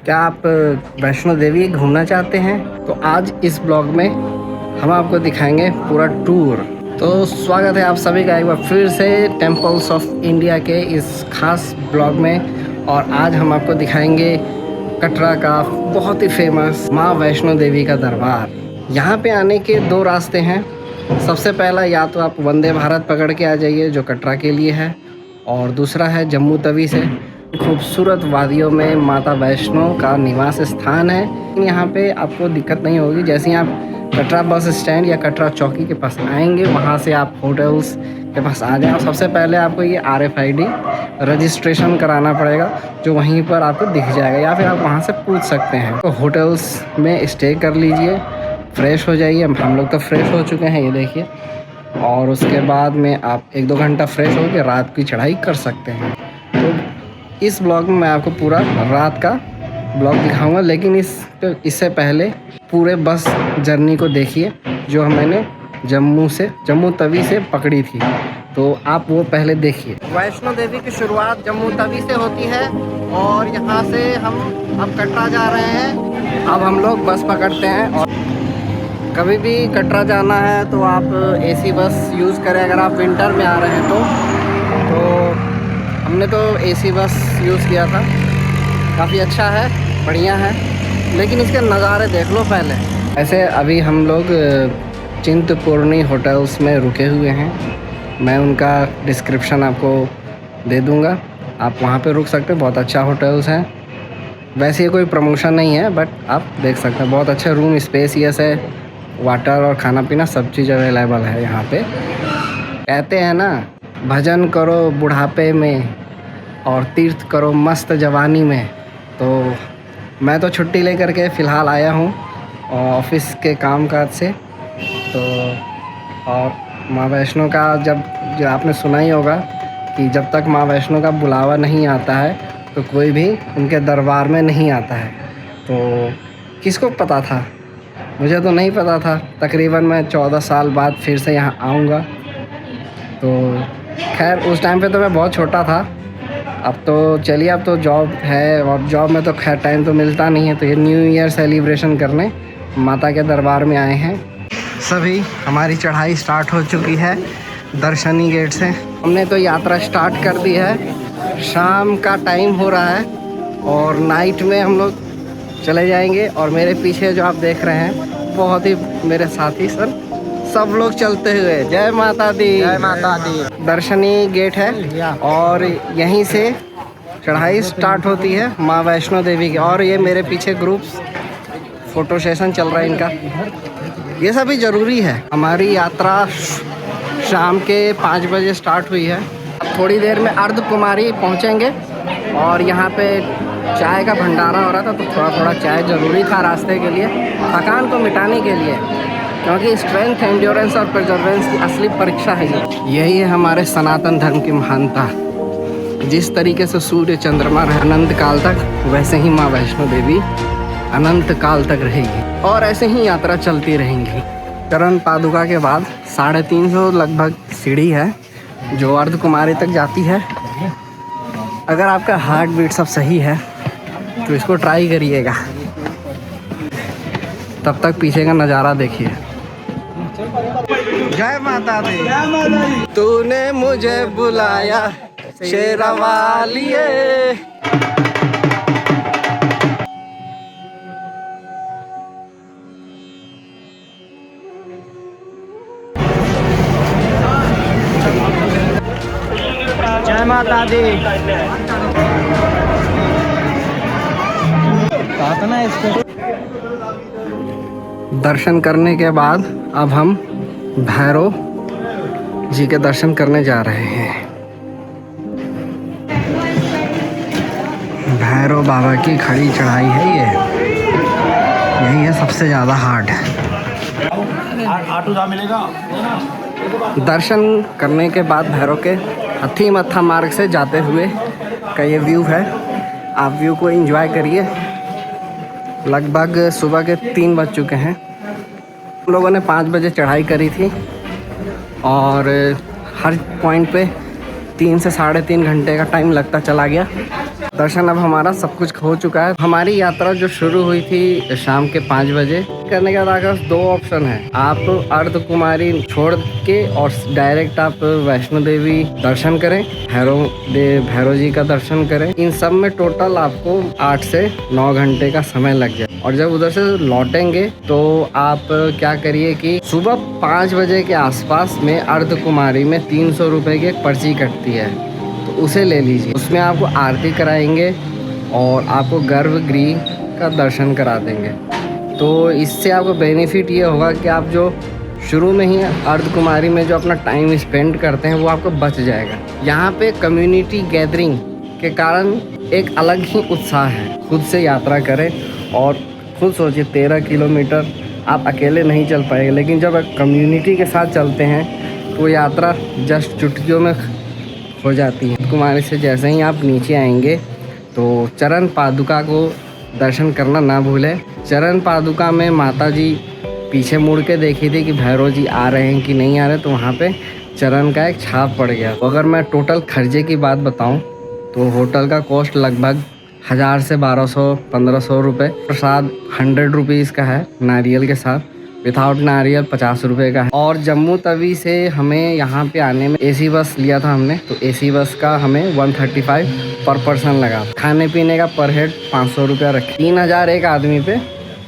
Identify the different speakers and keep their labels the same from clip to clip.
Speaker 1: क्या आप वैष्णो देवी घूमना चाहते हैं? तो आज इस ब्लॉग में हम आपको दिखाएंगे पूरा टूर। तो स्वागत है आप सभी का एक बार फिर से टेम्पल्स ऑफ इंडिया के इस खास ब्लॉग में। और आज हम आपको दिखाएंगे कटरा का बहुत ही फेमस माँ वैष्णो देवी का दरबार। यहाँ पे आने के दो रास्ते हैं। सबसे पहला या तो आप वंदे भारत पकड़ के आ जाइए जो कटरा के लिए है, और दूसरा है जम्मू तवी से। खूबसूरत वादियों में माता वैष्णो का निवास स्थान है। यहाँ पे आपको दिक्कत नहीं होगी। जैसे ही आप कटरा बस स्टैंड या कटरा चौकी के पास आएंगे, वहाँ से आप होटल्स के पास आ जाएं। सबसे पहले आपको ये RFID रजिस्ट्रेशन कराना पड़ेगा, जो वहीं पर आपको दिख जाएगा, या फिर आप वहाँ से पूछ सकते हैं। तो होटल्स में स्टे कर लीजिए, फ्रेश हो जाइए। हम लोग तो फ्रेश हो चुके हैं, ये देखिए। और उसके बाद में आप 1-2 घंटा फ्रेश होकर रात की चढ़ाई कर सकते हैं। तो इस ब्लॉग में मैं आपको पूरा रात का ब्लॉग दिखाऊंगा, लेकिन इससे पहले पूरे बस जर्नी को देखिए जो मैंने जम्मू तवी से पकड़ी थी। तो आप वो पहले देखिए। वैष्णो देवी की शुरुआत जम्मू तवी से होती है और यहाँ से हम अब कटरा जा रहे हैं। अब हम लोग बस पकड़ते हैं। और कभी भी कटरा जाना है तो आप AC बस यूज़ करें। अगर आप विंटर में आ रहे हैं तो हमने तो AC बस यूज़ किया था। काफ़ी अच्छा है, बढ़िया है, लेकिन इसके नज़ारे देख लो पहले। ऐसे अभी हम लोग चिंतपूर्णी होटल्स में रुके हुए हैं। मैं उनका डिस्क्रिप्शन आपको दे दूंगा, आप वहाँ पे रुक सकते हैं। बहुत अच्छा होटल्स हैं। वैसे ये कोई प्रमोशन नहीं है, बट आप देख सकते हैं। बहुत अच्छे रूम स्पेसियस है, वाटर और खाना पीना सब चीज़ अवेलेबल है यहाँ पे। कहते हैं ना, भजन करो बुढ़ापे में और तीर्थ करो मस्त जवानी में। तो मैं तो छुट्टी लेकर के फ़िलहाल आया हूँ ऑफिस के कामकाज से। तो और माँ वैष्णो का जो आपने सुना ही होगा कि जब तक माँ वैष्णो का बुलावा नहीं आता है तो कोई भी उनके दरबार में नहीं आता है। तो किसको पता था? मुझे तो नहीं पता था। तकरीबन मैं 14 साल बाद फिर से यहाँ आऊँगा। तो खैर उस टाइम पे तो मैं बहुत छोटा था। अब तो चलिए, अब तो जॉब है और जॉब में तो खैर टाइम तो मिलता नहीं है। तो ये न्यू ईयर सेलिब्रेशन करने माता के दरबार में आए हैं सभी। हमारी चढ़ाई स्टार्ट हो चुकी है दर्शनी गेट से। हमने तो यात्रा स्टार्ट कर दी है। शाम का टाइम हो रहा है और नाइट में हम लोग चले जाएंगे। और मेरे पीछे जो आप देख रहे हैं, बहुत ही मेरे साथी सब लोग चलते हुए। जय माता दी, जय माता दी। दर्शनी गेट है और यहीं से चढ़ाई स्टार्ट होती है माँ वैष्णो देवी की। और ये मेरे पीछे ग्रुप्स फोटो सेशन चल रहा है इनका। ये सभी ज़रूरी है। हमारी यात्रा शाम के 5 बजे स्टार्ट हुई है। थोड़ी देर में अर्धकुमारी पहुँचेंगे और यहाँ पे चाय का भंडारा हो रहा था, तो थोड़ा चाय ज़रूरी था रास्ते के लिए, थकान को मिटाने के लिए। क्योंकि स्ट्रेंथ, एंड्योरेंस और परजर्वेंस की असली परीक्षा है यही है हमारे सनातन धर्म की महानता। जिस तरीके से सूर्य चंद्रमा रहे अनंत काल तक, वैसे ही माँ वैष्णो देवी अनंत काल तक रहेगी और ऐसे ही यात्रा चलती रहेंगी। चरण पादुका के बाद 350 लगभग सीढ़ी है जो अर्धकुमारी तक जाती है। अगर आपका हार्ट बीट सब सही है तो इसको ट्राई करिएगा। तब तक पीछे का नज़ारा देखिए। जय माता दी। तूने मुझे बुलाया शेरावालिए। जय माता दी। दर्शन करने के बाद अब हम भैरव जी के दर्शन करने जा रहे हैं। भैरव बाबा की खड़ी चढ़ाई है ये। यही है सबसे ज़्यादा हार्ड। दर्शन करने के बाद भैरव के हथी मत्था मार्ग से जाते हुए का ये व्यू है। आप व्यू को एंजॉय करिए। लगभग सुबह के 3 बज चुके हैं। हम लोगों ने 5 बजे चढ़ाई करी थी और हर पॉइंट पे 3 से 3.5 घंटे का टाइम लगता चला गया। दर्शन अब हमारा सब कुछ हो चुका है। हमारी यात्रा जो शुरू हुई थी शाम के 5 बजे करने के बाद दो ऑप्शन है, आप अर्धकुमारी छोड़ के और डायरेक्ट आप वैष्णो देवी दर्शन करें, भैरव जी का दर्शन करें। इन सब में टोटल आपको 8 से 9 घंटे का समय लग जाए। और जब उधर से लौटेंगे तो आप क्या करिए कि सुबह 5 बजे के आसपास में अर्धकुमारी में 300 रुपये की एक पर्ची कटती है, तो उसे ले लीजिए। उसमें आपको आरती कराएंगे और आपको गर्भगृह का दर्शन करा देंगे। तो इससे आपको बेनिफिट ये होगा कि आप जो शुरू में ही अर्धकुमारी में जो अपना टाइम स्पेंड करते हैं वो आपको बच जाएगा। यहाँ पे कम्युनिटी गैदरिंग के कारण एक अलग ही उत्साह है। खुद से यात्रा करें और खुद सोचिए 13 किलोमीटर आप अकेले नहीं चल पाएंगे, लेकिन जब कम्युनिटी के साथ चलते हैं तो यात्रा जस्ट चुटकियों में हो जाती है। कुमारी से जैसे ही आप नीचे आएंगे तो चरण पादुका को दर्शन करना ना भूलें। चरण पादुका में माता जी पीछे मुड़ के देखी थी कि भैरव जी आ रहे हैं कि नहीं आ रहे, तो वहाँ पे चरण का एक छाप पड़ गया। तो अगर मैं टोटल खर्चे की बात बताऊँ तो होटल का कॉस्ट लगभग 1000 से 1200-1500 रुपये। प्रसाद 100 रुपीज़ का है नारियल के साथ, विदाउट नारियल 50 रुपये का है। और जम्मू तवी से हमें यहाँ पे आने में एसी बस लिया था हमने, तो एसी बस का हमें 135 पर पर्सन लगा। खाने पीने का पर हेड 500 रुपया रखे, 3000 एक आदमी पे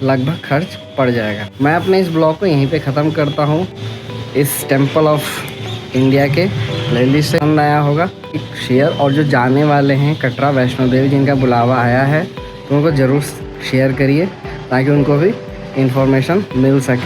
Speaker 1: लगभग खर्च पड़ जाएगा। मैं अपने इस ब्लॉग को यहीं पे ख़त्म करता हूँ। इस टेम्पल ऑफ इंडिया के प्लेलिस्ट से पसंद आया होगा शेयर, और जो जाने वाले हैं कटरा वैष्णो देवी जिनका बुलावा आया है तो उनको ज़रूर शेयर करिए ताकि उनको भी इन्फॉर्मेशन मिल सके।